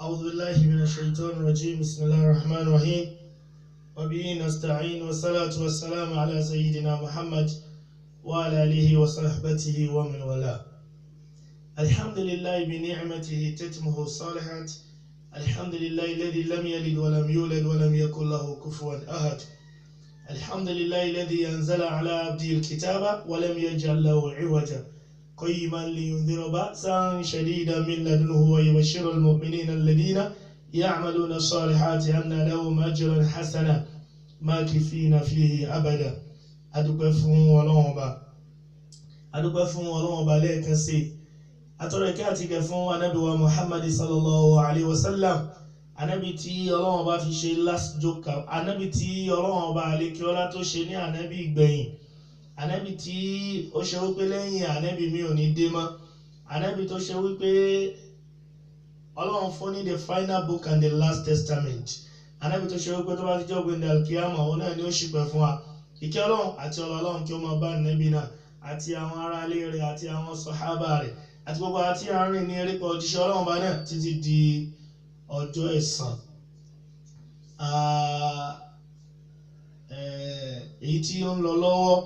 أعوذ بالله من الشيطان الرجيم بسم الله الرحمن الرحيم وبه نستعين والصلاة والسلام على سيدنا محمد وعلى آله وصحبه ومن والاه. الحمد لله بنعمته تتمه الصالحات. الحمد لله الذي لم يلد ولم يولد ولم يكن له كفوا أحد. الحمد لله الذي أنزل على عبده الكتاب ولم يجعل له عوجا قيما لينذر بأسا شديدا من لدنه ويبشر المؤمنين الذين يعملون الصالحات أن لهم أجرا حسنا ماكثين فيه أبدا. adúpẹ́ fún Ọlọ́run Ọba lẹ́ẹ̀kan sí atọrọ ìkẹ́ àti ìgẹ̀ fún Ànábì wa Muhammad sallallahu alaihi wasallam, Ànábì tí Ọlọ́run Ọba fi ṣe last joker, Ànábì tí Ọlọ́run Ọba àlékiọlá tó ṣe ní Ànábì ìgbẹ̀yìn, Ànábì tí ó ṣe wípé lẹ́yìn Ànábì mi ò ní dé mọ́, Ànábì tó ṣe wípé Ọlọ́run fún ní the final book and the last testament, Ànábì tó ṣe wípé tó bá ti jọ́ gbẹ̀ndẹ̀ alkiyama òun náà ni ó ṣìpẹ̀ fún wa. Ìkẹ́ Ọlọ́run àti Ọlọ́run kí ó máa bá Ànábì náà àti àwọn ará ilé rẹ̀ àti àwọn sàhábà rẹ̀ àti gbogbo àti àárín ní erépa òjíṣẹ́ Ọlọ́run bá náà títí di ọjọ́ ẹ̀san. Èyí tí ó ń lọ lọ́wọ́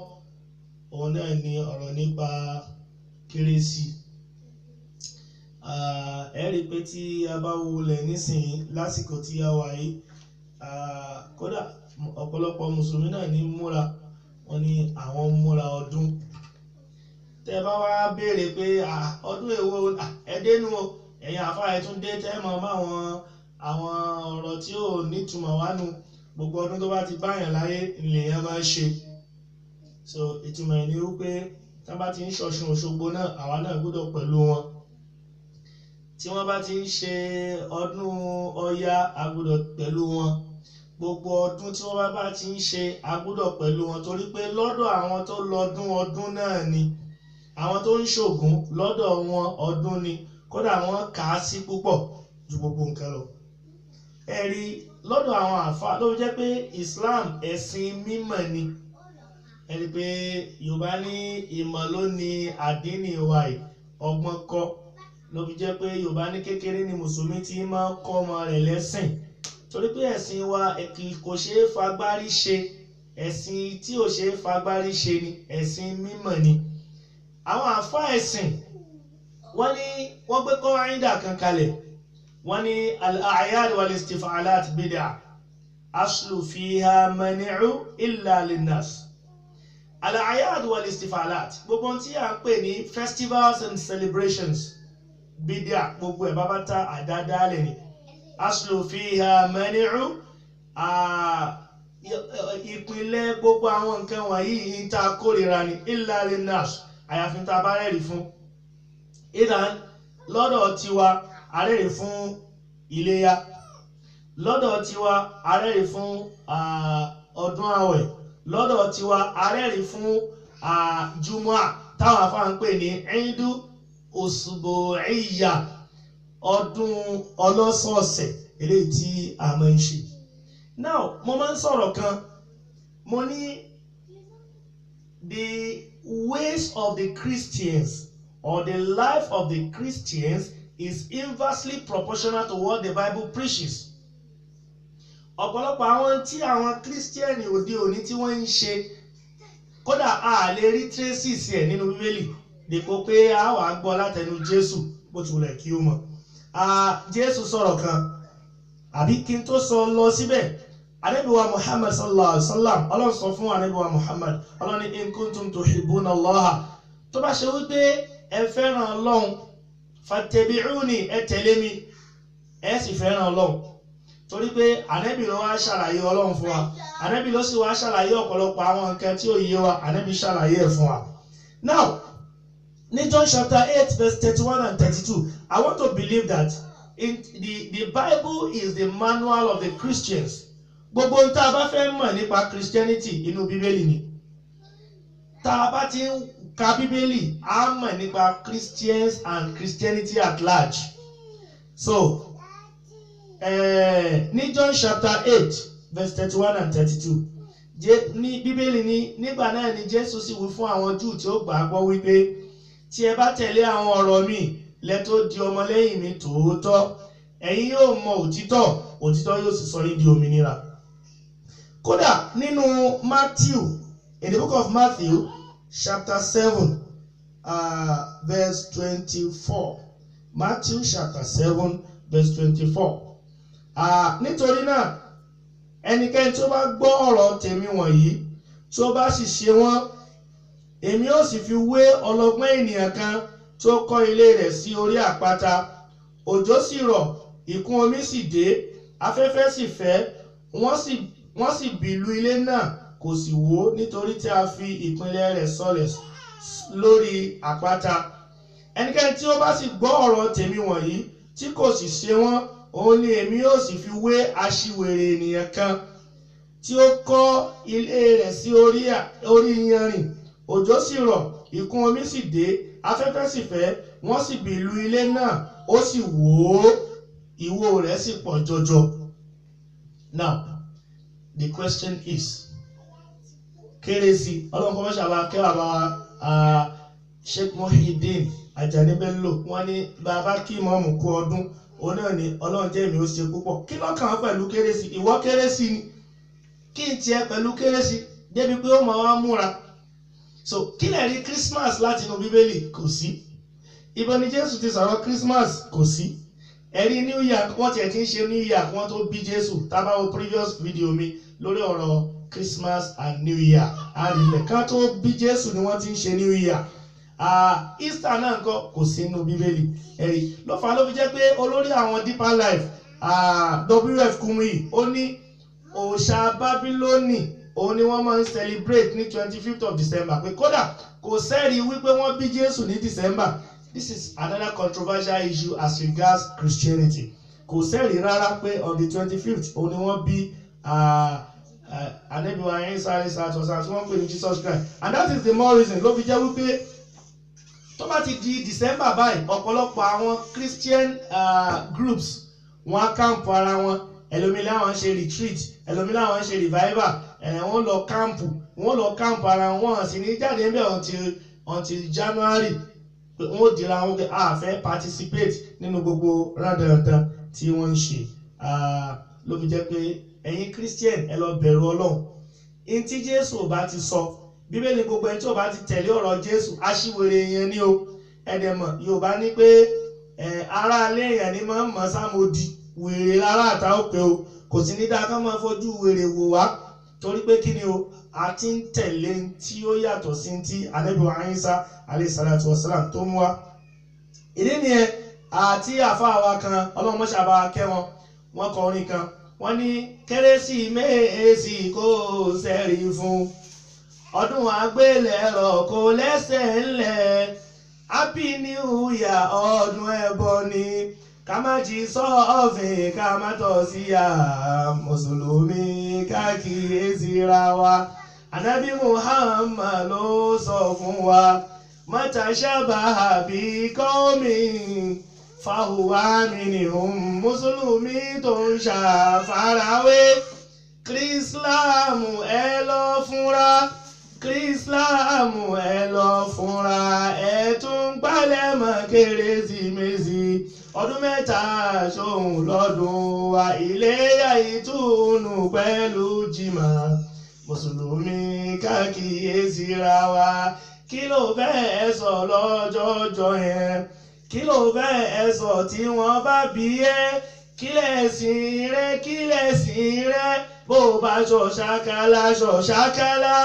òun náà ni ọ̀rọ̀ nípa kérésì. Ẹ rí pé tí a bá wulẹ̀ nísìnyí lásìkò tí a wà yìí, kódà ọ̀pọ̀lọpọ̀ mùsùlùmí náà ní múra, wọ́n ní àwọn múra ọdún. Tẹ́ bá wá béèrè pé ọdún èwo ẹdẹ́nu ẹ̀yin àfáà ẹ tún dé tẹ́ mọ̀ mọ́ àwọn ọ̀rọ̀ tí ò nítumọ̀ wánu, gbogbo ọdún tó bá ti báyàn láyé lèèyàn máa ń ṣe. So ìtumọ̀ ẹ̀ ni wípé tí wọ́n bá ti ń ṣọ̀ṣun Òṣogbo náà àwa náà gbọ́dọ̀ pẹ̀lú wọn. Tí wọ́n bá ti ń ṣe ọdún Ọya a gbọ́dọ̀ pẹ̀lú wọn. Gbogbo ọdún tí wọ́n bá ti ń ṣe a gbọ́dọ̀ pẹ̀lú wọn, torí pé lọ́dọ̀ àwọn tó lọ́dún ọdún náà ni, àwọn tó ń ṣògùn lọ́dọ̀ wọn ọdún ni, kódà wọ́n kà á sí púpọ̀ ju gbogbo nǹkan lọ. Ẹ rí lọ́dọ̀ àwọn àfáà ló jẹ́ pé Islam ẹ̀sìn mímọ̀ ni. Ẹ rí pé Yorùbá ní ìmọ̀ ló ní àdínì wa yìí, ọgbọ́n kọ́ ló fi jẹ́ pé Yorùbá ní kékeré ni mùsùlùmí ti máa ń kọ́ ọmọ rẹ̀ lẹ́sìn, torí pé ẹ̀sìn wa kò ṣeé fagbárí ṣe, ẹ̀sìn tí ò ṣeé fagbárí ṣe ni, ẹ̀sìn mímọ̀ ni. Àwọn àfáà ẹ̀sìn wọ́n gbé kọ́ńdà kan kalẹ̀, wọ́n ní al-a'yad wal-istif'alat bid'ah aslu fiha mani'u illa linnas. Al-a'yad wal-istif'alat, gbogbo tí a ń pè ní festivals and celebrations, bid'ah gbogbo ẹ̀ bá ta àdádálẹ̀ ni. Aslu fiha mani'u, ìpínlẹ̀ gbogbo àwọn nǹkan wọ̀nyí ń ta kórìíra ni illa linnas, àyàfi tá a bá rẹ́rìí fún. Ìdán lọ́dọ̀ tiwa arẹ́rìí fún iléyá, lọ́dọ̀ tiwa arẹ́rìí fún ọdún àwẹ̀, lọ́dọ̀ tiwa arẹ́rìí fún jùmọ́à táwọn afáà ń pè ní Eidu Usbu'iyya, ọdún ọlọ́sọ̀ọ̀sẹ̀ eléyìí tí a máa ń ṣe. Now mo máa ń sọ̀rọ̀ kan, mo ní the ways of the Christians or the life of the Christians is inversely proportional to what the Bible preaches. Ọ̀pọ̀lọpọ̀ àwọn tí àwọn Kírísítíẹ̀nì òde òní tí wọ́n ń ṣe, kódà a lè rí traces ẹ̀ nínú Bíbélì dípò pé a wà gbọ́ látẹnu Jésù bó ti wùlẹ̀ kí ó mọ̀. Jésù sọ̀rọ̀ kan, àbí kí n tó sọ lọ síbẹ̀, Ànábì wa Muhammad sallallahu alaihi wasallam, Ọlọ́run sọ fún Ànábì wa Muhammad, Ọlọ́run ní in kuntum tuhibbuna Allah, tó bá ṣe wípé ẹ fẹ́ràn Ọlọ́run, fattabi'uni, ẹ tẹ̀lé mi, ẹ sì fẹ́ràn Ọlọ́run. Torí pé Ànábì ló wá ṣàlàyé Ọlọ́run fún wa, Ànábì ló sì wá ṣàlàyé ọ̀pọ̀lọpọ̀ àwọn nǹkan tí ó yé wa, Ànábì ṣàlàyé ẹ̀ fún wa. Now, ní John chapter 8 verse 31 and 32, I want to believe that the Bible is the manual of the Christians. Gbogbo ohun tá a bá fẹ́ mọ̀ nípa Christianity inú Bíbélì ni. Tá a bá ti ń ka Bíbélì, a mọ̀ nípa Christians and Christianity at large. So, ní John chapter 8 verse 31 and 32, ní Bíbélì ní nígbà náà ni Jésù sì wí fún àwọn Júù tí ó gbàgbọ́ wípé tí ẹ bá tẹ̀lé àwọn ọ̀rọ̀ mi lẹ tó di ọmọlẹ́yìn mi tòótọ́, ẹ̀yin yóò mọ òtítọ́, òtítọ́ yóò sì sọ yín di òmìnira. Kódà nínú Matthew, in the book of Matthew chapter 7 verse 24, Matthew chapter 7 verse 24, nítorí náà ẹnikẹ́ni tí ó bá gbọ́ ọ̀rọ̀ tèmi wọ̀nyí tí ó bá sì ṣe wọ́n, èmi ó sì fi wé ọlọ́gbọ́n ènìyàn kan tí ó kọ́ ilé rẹ̀ sí orí àpáta. Òjò sì rọ̀, ìkún omi sì dé, afẹ́fẹ́ sì fẹ́, wọ́n sì bìlù ilé náà, kò sì wó, nítorí tí a fi ìpìlẹ̀ rẹ̀ sọlẹ̀ lórí àpáta. Ẹnikẹ́ni tí ó bá sì gbọ́ ọ̀rọ̀ tèmi wọ̀nyí tí kò sì ṣe wọ́n, òun ni èmi yóò sì fi wé aṣiwèrè ènìyàn kan tí ó kọ́ ilé rẹ̀ sí orí iyanrìn. Òjò sì rọ̀, ìkún omi sì dé, afẹ́fẹ́ sì fẹ́, wọ́n sì bìlù ilé náà, ó sì wó, ìwó rẹ̀ sì pọ̀ jọjọ. Now, the question is, kérésì ọlọ́run kọ́ mọ́ṣáláà kẹwàá bá wa Sheikh Muhyiddin Ajani Bello wọ́n ní bàbá kí mọ́mù kú ọdún, òun náà ni ọlọ́run jẹ́ mi ó ṣe púpọ̀. Kí ló kàn án pẹ̀lú kérésì? Ìwọ kérésì ni, kí n tiẹ̀ pẹ̀lú kérésì débi pé ó máa wá múra. So kí lè rí Christmas láti inú Bíbélì? Kò sí. Ibo ni Jésù ti sọ̀rọ̀ Christmas? Kò sí. Ẹ̀rí New Year, wọ́n tiẹ̀ ti ń ṣe New Year wọ́n tó bí Jésù. Tá bá wo previous video mi lórí ọ̀rọ̀ Christmas and New Year, a rí ilẹ̀ ká tó bí Jésù ni wọ́n ti ń ṣe New Year. Easter náà ńkọ́ kò sí inú Bíbélì. Ẹ̀rí ló fà á ló fi jẹ́ pé olórí àwọn Deeper Life WF Kumuyi ó ní òòṣà Bábílónì òun ni wọ́n máa ń celebrate ní 25th of December, pé kódà kò sẹ́rí wípé wọ́n bí Jésù ní December. This is another controversial issue as regards Christianity. Kò sẹ́rí rárá pé on the 25th òun ni wọ́n bí Ànábì wa Ìsá alayhi salatu wa salam tí wọ́n pè ní Jesus Christ, and that is the more reason ló fi jẹ́ wípé tó bá ti di December báyìí ọ̀pọ̀lọpọ̀ àwọn Christian groups wọ́n á camp ara wọn. Ẹlòmíì láwọn ṣe retreat, ẹlòmíì láwọn ṣe revival, wọ́n lọ camp ara wọn sì ní jáde níbẹ̀ until January. Wọ́n dira wọn pé a fẹ́ participate nínú gbogbo rádaràdà tí wọ́n ń ṣe. Ló fi jẹ́ pé ẹ̀yin Christian ẹ lọ bẹ̀rù Ọlọ́run. In tí Jésù ò bá ti sọ, Bíbélì gbogbo ẹni tí ò bá ti tẹ̀lé ọ̀rọ̀ Jésù aṣiwèrè yẹn ni o. Ẹ̀dẹ̀mọ̀ Yorùbá ní pé ará ilé èèyàn ni máa ń mọ̀ sámodi, wèrè lára àtà ó pé o. Kò sí ní dáa ká máa fojú wèrè wò wá, torí pé kí ni o, a ti ń tẹ̀lé tí ó yàtọ̀ sí ti Ànábì wa Ìsá alayhi salatu wa salam tó mú wá. Ìdí nìyẹn àti àfáà wa kan Ọlọ́run mọ́ṣá bá kẹ́ wọn, wọ́n kọ orin kan, wọ́n ní Kérésìmesì kò sẹ́rí fún, ọdún àgbélẹ̀rọ̀ kò lẹ́sẹ̀ ńlẹ̀, Happy New Year ọdún ẹbọ ni, ká má jí sọ́ọ̀fìn ká má tọ̀ sí ya, Mùsùlùmí ká kíyèsíra wa. Ànábì Muhammad ló sọ fún wa, Matashabaha bi qawmin fahuwa minhum. Mùsùlùmí tó ń ṣàfarawé, Kírísílámù ẹ lọ fúnra, Kírísílámù ẹ lọ fúnra, ẹ tún gbálẹ̀ mọ́ Kérésìmesì, ọdún mẹ́ta ṣóhun lọ́dún wa, Iléyá ìtùnú pẹ̀lú Jímọ̀, Mùsùlùmí ká kíyèsíra wa. Kí ló fẹ́ ẹ sọ lọ́jọ́jọ́ yẹn? Kí ló fẹ́ ẹ sọ tí wọ́n bá bí ẹ? Kí lẹ̀sìn rẹ? Kí lẹ̀sìn rẹ? Bó bá ṣọ̀ṣàkálá ṣọ̀ṣàkálá,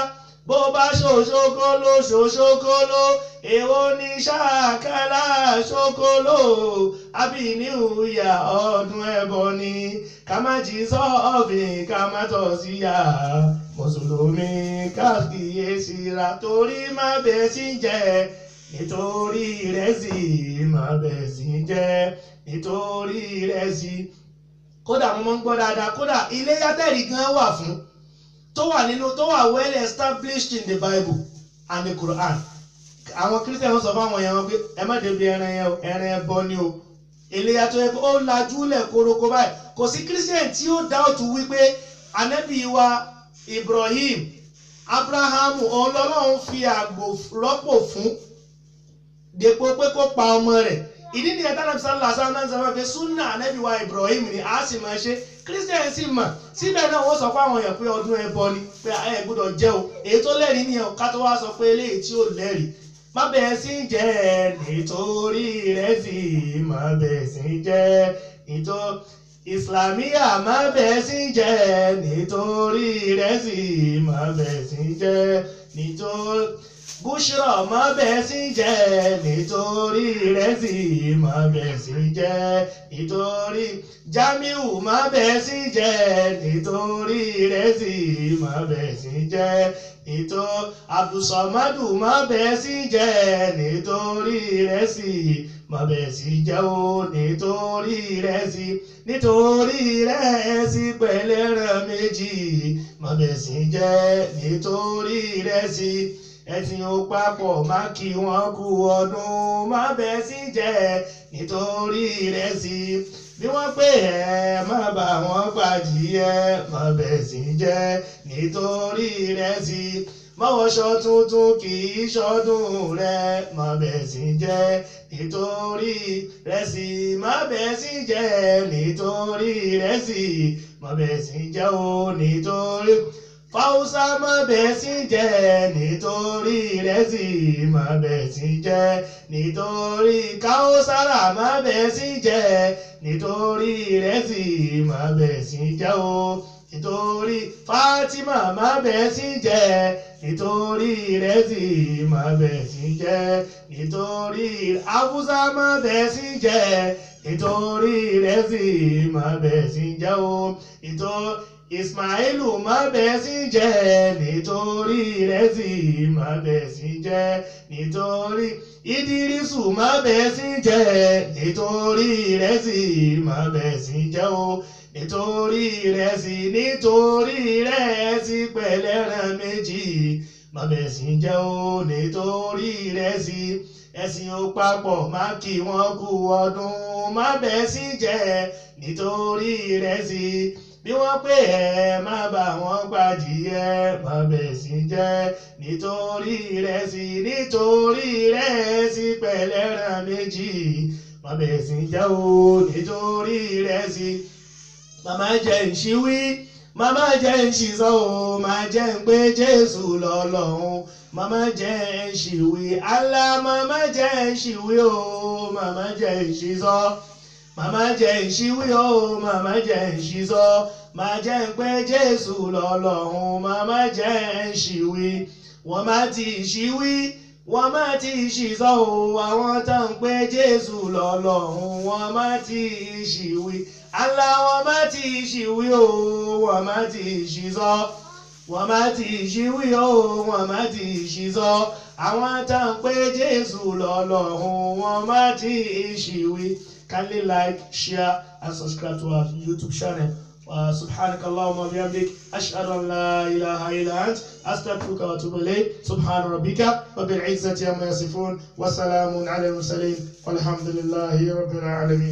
bó bá ṣòṣókóló ṣòṣókóló, èwo ni ṣàkálá ṣókóló. Happy New Year ọdún ẹbọ ni, ká má jí sọ́ọ̀fìn ká má tọ̀ sí ya, Mùsùlùmí ká kíyèsíra, torí má bẹ̀ sí jẹ́, nítorí ìrẹsì má bẹ̀ sí jẹ́, nítorí ìrẹsì. Kódà mo máa ń gbọ́ dáadáa, kódà Iléyá tẹ̀rí gan wà fún, tó wà well established in the Bible and the Quran. Àwọn Christian sọ fáwọn èèyàn pé ẹ má débi ẹran yẹn o, ẹran ẹbọ ni o. Iléyá tó yẹ kó ó lajúlẹ̀ koroko báyìí. Kò sí Christian tí ó doubt wípé Ànábì wa Ibrahim, Abrahamu, Ọlọ́run fi àgbò rọ́pò fún, dépò pé kó pa ọmọ rẹ̀. ìdí nìyẹn tí Ànábì sallallahu alaihi wasallam sọ pé súnà Ànábì wa Ibrahim ni a sì máa ṣe Christian sì mà síbẹ̀ náà wọ́n sọ fún àwọn èèyàn pé ọdún ẹbọ ni pé ẹ gbọ́dọ̀ jẹ́ o èyí tó lẹ́rìí nìyẹn ká tó wá sọ pé eléyìí tí ò lẹ́rìí má bẹ̀ẹ́ sí jẹ́ nítorí rẹ̀ sì má bẹ̀ẹ́ sí jẹ́ nítorí Islamia má bẹ̀ẹ́ sí jẹ́ nítorí rẹ̀ sì má bẹ̀ẹ́ sí jẹ́ nítorí Bushra má bẹ̀ẹ́ sí jẹ́ nítorí rẹ̀ sì má bẹ̀ẹ́ sí jẹ́ nítorí Jamiu má bẹ̀ẹ́ sí jẹ́ nítorí rẹ̀ sì má bẹ̀ẹ́ sí jẹ́ nítorí Abdulsamadu má bẹ̀ẹ́ sí jẹ́ nítorí rẹ̀ sì má bẹ̀ẹ́ sí jẹ́ o nítorí rẹ̀ sì pẹ̀lẹ́ràn méjì má bẹ̀ẹ́ sí jẹ́ nítorí rẹ̀ sì ẹ̀sìn ò papọ̀ má kí wọ́n kú ọdún má bẹ̀ẹ́ sí jẹ́ nítorí rẹ̀ sí bí wọ́n pè ẹ́ má bà wọ́n pàdíyẹ má bẹ̀ẹ́ sí jẹ́ nítorí rẹ̀ sí mọ́wọ́ṣọ tuntun kì í ṣọdún rẹ̀ má bẹ̀ẹ́ sí jẹ́ nítorí rẹ̀ sí má bẹ̀ẹ́ sí jẹ́ nítorí rẹ̀ sí má bẹ̀ẹ́ sí jẹ́ o nítorí Fáwùsá má bẹ̀ẹ́ sí jẹ́ nítorí rẹ̀ sì má bẹ̀ẹ́ sí jẹ́ nítorí Káwùsára má bẹ̀ẹ́ sí jẹ́ nítorí rẹ̀ sì má bẹ̀ẹ́ sí jẹ́ o nítorí Fátímà má bẹ̀ẹ́ sí jẹ́ nítorí rẹ̀ sì má bẹ̀ẹ́ sí jẹ́ nítorí Hafusa má bẹ̀ẹ́ sí jẹ́ nítorí rẹ̀ sì má bẹ̀ẹ́ sí jẹ́ o nítorí Ismailu má bẹ̀ẹ́ sí jẹ́ nítorí rẹ̀ sì má bẹ̀ẹ́ sí jẹ́ nítorí Idirisu má bẹ̀ẹ́ sí jẹ́ nítorí rẹ̀ sì má bẹ̀ẹ́ sí jẹ́ o nítorí rẹ̀ sì pẹ̀lẹ́ràn méjì má bẹ̀ẹ́ sí jẹ́ o nítorí rẹ̀ sì ẹ̀sìn ò papọ̀ má kí wọ́n kú ọdún má bẹ̀ẹ́ sí jẹ́ nítorí rẹ̀ sì bí wọ́n pè ẹ́ má bà wọ́n pàdíyẹ má bẹ̀ẹ́ sí jẹ́ nítorí rẹ̀ sí pẹ̀lẹ́ràn méjì má bẹ̀ẹ́ sí jẹ́ o nítorí rẹ̀ sí. Màmá jẹ́ ìṣíwí màmá jẹ́ ìṣìsọ́ o má jẹ́ ń pé Jésù lọ́lọ́run màmá jẹ́ ìṣìwí Allah màmá jẹ́ ìṣìwí o màmá jẹ́ ìṣìsọ́. Màmá jẹ́ ìṣíwí o màmá jẹ́ ìṣìsọ́ má jẹ́ ń pé Jésù lọ́lọ́run màmá jẹ́ ìṣíwí wọ́n má ti ìṣíwí wọ́n má ti ìṣìsọ́ o àwọn tó ń pé Jésù lọ́lọ́run wọ́n má ti ìṣíwí Allah wọ́n má ti ìṣíwí o wọ́n má ti ìṣìsọ́ wọ́n má ti ìṣíwí o wọ́n má ti ìṣìsọ́ àwọn tó ń pé Jésù lọ́lọ́run wọ́n má ti ìṣíwí. Kindly like, share, and subscribe to our YouTube channel. سبحانك اللهم وبحمدك أشهد أن لا إله إلا أنت أستغفرك وأتوب إليك سبحان ربك رب العزة عما يصفون وسلام على المرسلين والحمد لله رب العالمين.